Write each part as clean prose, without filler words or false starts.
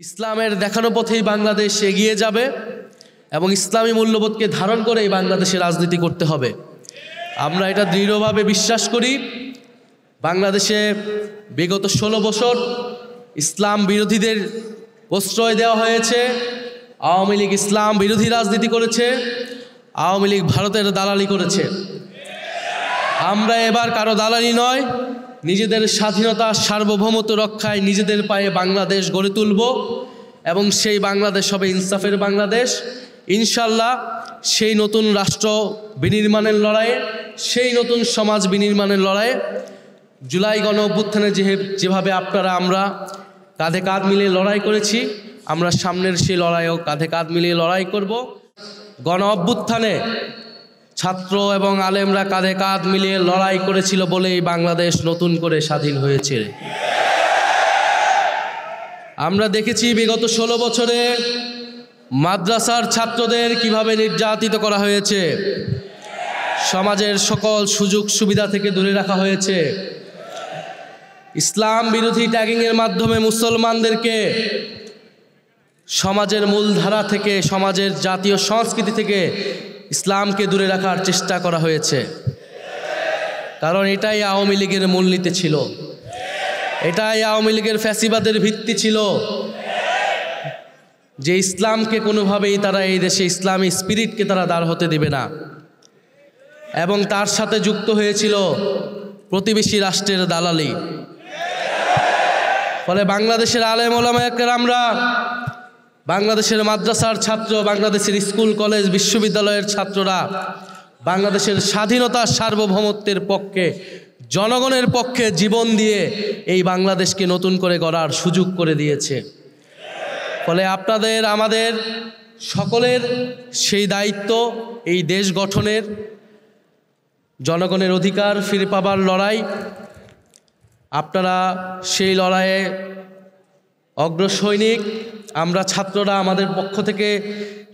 ইসলামের দেখানো পথেই বাংলাদেশ এগিয়ে যাবে এবং ইসলামী মূল্যবোধকে ধারণ করেই বাংলাদেশে রাজনীতি করতে হবে। আমরা এটা দৃঢ়ভাবে বিশ্বাস করি। বাংলাদেশে বিগত 16 বছর ইসলাম বিরোধীদের প্রশ্রয় দেওয়া হয়েছে। আওয়ামী লীগ ইসলাম বিরোধী রাজনীতি করেছে, আওয়ামী লীগ ভারতের দালালি করেছে। আমরা এবার কারো দালালি নয়, নিজেদের স্বাধীনতা সার্বভৌমত্ব রক্ষায় নিজেদের পায়ে বাংলাদেশ গড়ে তুলব এবং সেই বাংলাদেশ হবে ইনসাফের বাংলাদেশ। ইনশাল্লাহ সেই নতুন রাষ্ট্র বিনির্মাণের লড়াইয়ে, সেই নতুন সমাজ বিনির্মাণের লড়াইয়ে জুলাই গণ অভ্যুত্থানে যেভাবে আপনারা আমরা কাঁধে কাঁধ মিলিয়ে লড়াই করেছি, আমরা সামনের সেই লড়াইও কাঁধে কাঁধ মিলিয়ে লড়াই করব। গণ অভ্যুত্থানে ছাত্র এবং আলেমরা কাঁধে কাঁধ মিলিয়ে লড়াই করেছিল বলেই বাংলাদেশ নতুন করে স্বাধীন হয়েছে। আমরা দেখেছি বিগত 16 বছরে মাদ্রাসার ছাত্রদের কিভাবে নির্যাতিত করা হয়েছে, সমাজের সকল সুযোগ সুবিধা থেকে দূরে রাখা হয়েছে। ইসলাম বিরোধী ট্যাগিংয়ের মাধ্যমে মুসলমানদেরকে সমাজের মূলধারা থেকে, সমাজের জাতীয় সংস্কৃতি থেকে ইসলামকে দূরে রাখার চেষ্টা করা হয়েছে। কারণ এটাই আওয়ামী লীগের মূলনীতি ছিল, এটাই আওয়ামী লীগের ফ্যাসিবাদের ভিত্তি ছিল যে ইসলামকে কোনোভাবেই তারা এই দেশে ইসলামী স্পিরিটকে তারা দাঁড় হতে দেবে না। এবং তার সাথে যুক্ত হয়েছিল প্রতিবেশী রাষ্ট্রের দালালি। ফলে বাংলাদেশের আলেম ওলামা কেরামরা, বাংলাদেশের মাদ্রাসার ছাত্র, বাংলাদেশের স্কুল কলেজ বিশ্ববিদ্যালয়ের ছাত্ররা বাংলাদেশের স্বাধীনতা সার্বভৌমত্বের পক্ষে, জনগণের পক্ষে জীবন দিয়ে এই বাংলাদেশকে নতুন করে গড়ার সুযোগ করে দিয়েছে। ফলে আপনাদের আমাদের সকলের সেই দায়িত্ব, এই দেশ গঠনের, জনগণের অধিকার ফিরে পাবার লড়াই। আপনারা সেই লড়াইয়ে অগ্রসৈনিক। আমরা ছাত্ররা আমাদের পক্ষ থেকে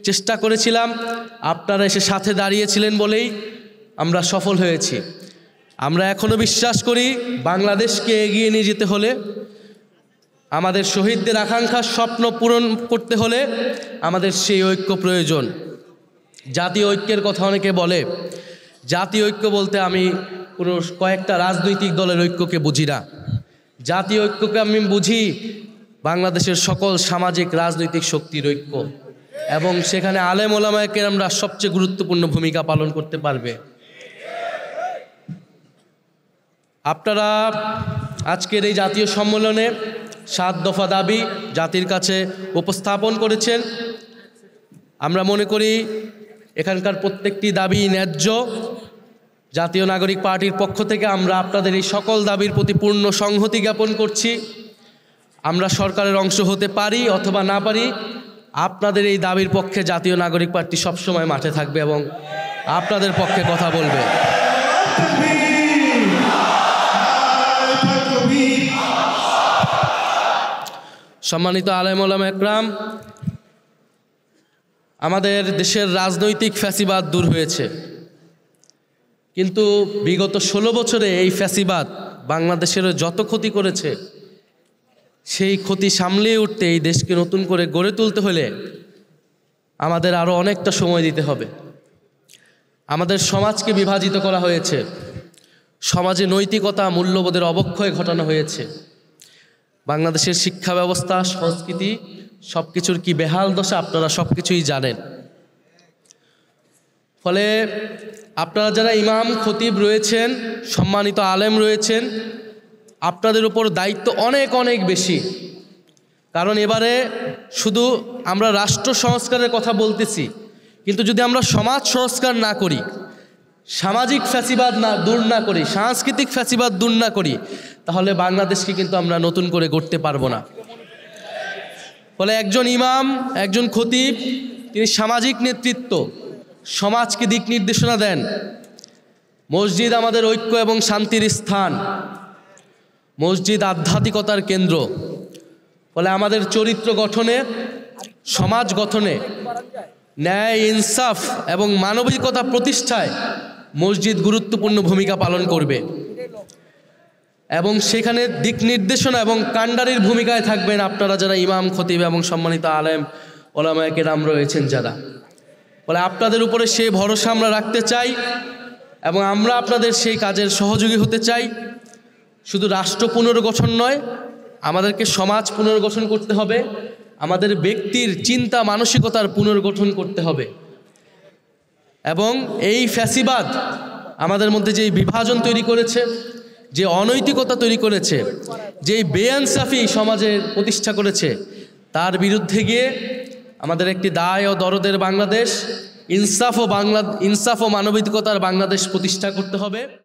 চেষ্টা করেছিলাম, আপনারা এসে সাথে দাঁড়িয়েছিলেন বলেই আমরা সফল হয়েছি। আমরা এখনও বিশ্বাস করি বাংলাদেশকে এগিয়ে নিয়ে যেতে হলে, আমাদের শহীদদের আকাঙ্ক্ষার স্বপ্ন পূরণ করতে হলে আমাদের সেই ঐক্য প্রয়োজন। জাতীয় ঐক্যের কথা অনেকে বলে, জাতীয় ঐক্য বলতে আমি কোনো কয়েকটা রাজনৈতিক দলের ঐক্যকে বুঝি না। জাতীয় ঐক্যকে আমি বুঝি বাংলাদেশের সকল সামাজিক রাজনৈতিক শক্তির ঐক্য, এবং সেখানে আলেম ওলামায়ে কেরামরা সবচেয়ে গুরুত্বপূর্ণ ভূমিকা পালন করতে পারবে। আপনারা আজকের এই জাতীয় সম্মেলনে 7 দফা দাবি জাতির কাছে উপস্থাপন করেছেন। আমরা মনে করি এখানকার প্রত্যেকটি দাবি ন্যায্য। জাতীয় নাগরিক পার্টির পক্ষ থেকে আমরা আপনাদের এই সকল দাবির প্রতি পূর্ণ সংহতি জ্ঞাপন করছি। আমরা সরকারের অংশ হতে পারি অথবা না পারি, আপনাদের এই দাবির পক্ষে জাতীয় নাগরিক পার্টি সবসময় মাঠে থাকবে এবং আপনাদের পক্ষে কথা বলবে। সম্মানিত আলেম ওলামা একরাম, আমাদের দেশের রাজনৈতিক ফ্যাসিবাদ দূর হয়েছে, কিন্তু বিগত 16 বছরে এই ফ্যাসিবাদ বাংলাদেশের যত ক্ষতি করেছে, সেই ক্ষতি সামলিয়ে উঠতে এই দেশকে নতুন করে গড়ে তুলতে হলে আমাদের আরও অনেকটা সময় দিতে হবে। আমাদের সমাজকে বিভাজিত করা হয়েছে, সমাজে নৈতিকতা মূল্যবোধের অবক্ষয় ঘটানো হয়েছে। বাংলাদেশের শিক্ষা ব্যবস্থা, সংস্কৃতি সব কিছুর কি বেহাল দশা আপনারা সব কিছুই জানেন। ফলে আপনারা যারা ইমাম খতিব রয়েছেন, সম্মানিত আলেম রয়েছেন, আপনাদের উপর দায়িত্ব অনেক অনেক বেশি। কারণ এবারে শুধু আমরা রাষ্ট্র সংস্কারের কথা বলতেছি, কিন্তু যদি আমরা সমাজ সংস্কার না করি, সামাজিক ফ্যাসিবাদ দূর না করি, সাংস্কৃতিক ফ্যাসিবাদ দূর না করি, তাহলে বাংলাদেশকে কিন্তু আমরা নতুন করে গড়তে পারবো না। ফলে একজন ইমাম, একজন খতিব, তিনি সামাজিক নেতৃত্ব, সমাজকে দিক নির্দেশনা দেন। মসজিদ আমাদের ঐক্য এবং শান্তির স্থান, মসজিদ আধ্যাত্মিকতার কেন্দ্র। ফলে আমাদের চরিত্র গঠনে, সমাজ গঠনে, ন্যায়, ইনসাফ এবং মানবিকতা প্রতিষ্ঠায় মসজিদ গুরুত্বপূর্ণ ভূমিকা পালন করবে। এবং সেখানে দিক নির্দেশনা এবং কাণ্ডারির ভূমিকায় থাকবেন আপনারা যারা ইমাম, খতিব এবং সম্মানিত আলেম ওলামায়ে কেরাম রয়েছেন যারা। বলে আপনাদের উপরে সেই ভরসা আমরা রাখতে চাই এবং আমরা আপনাদের সেই কাজের সহযোগী হতে চাই। শুধু রাষ্ট্র পুনর্গঠন নয়, আমাদেরকে সমাজ পুনর্গঠন করতে হবে, আমাদের ব্যক্তির চিন্তা মানসিকতার পুনর্গঠন করতে হবে। এবং এই ফ্যাসিবাদ আমাদের মধ্যে যে বিভাজন তৈরি করেছে, যে অনৈতিকতা তৈরি করেছে, যে বেইনসাফি সমাজে প্রতিষ্ঠা করেছে, তার বিরুদ্ধে গিয়ে আমাদের একটি দায় ও দরদের বাংলাদেশ, ইনসাফ ও মানবিকতার বাংলাদেশ প্রতিষ্ঠা করতে হবে।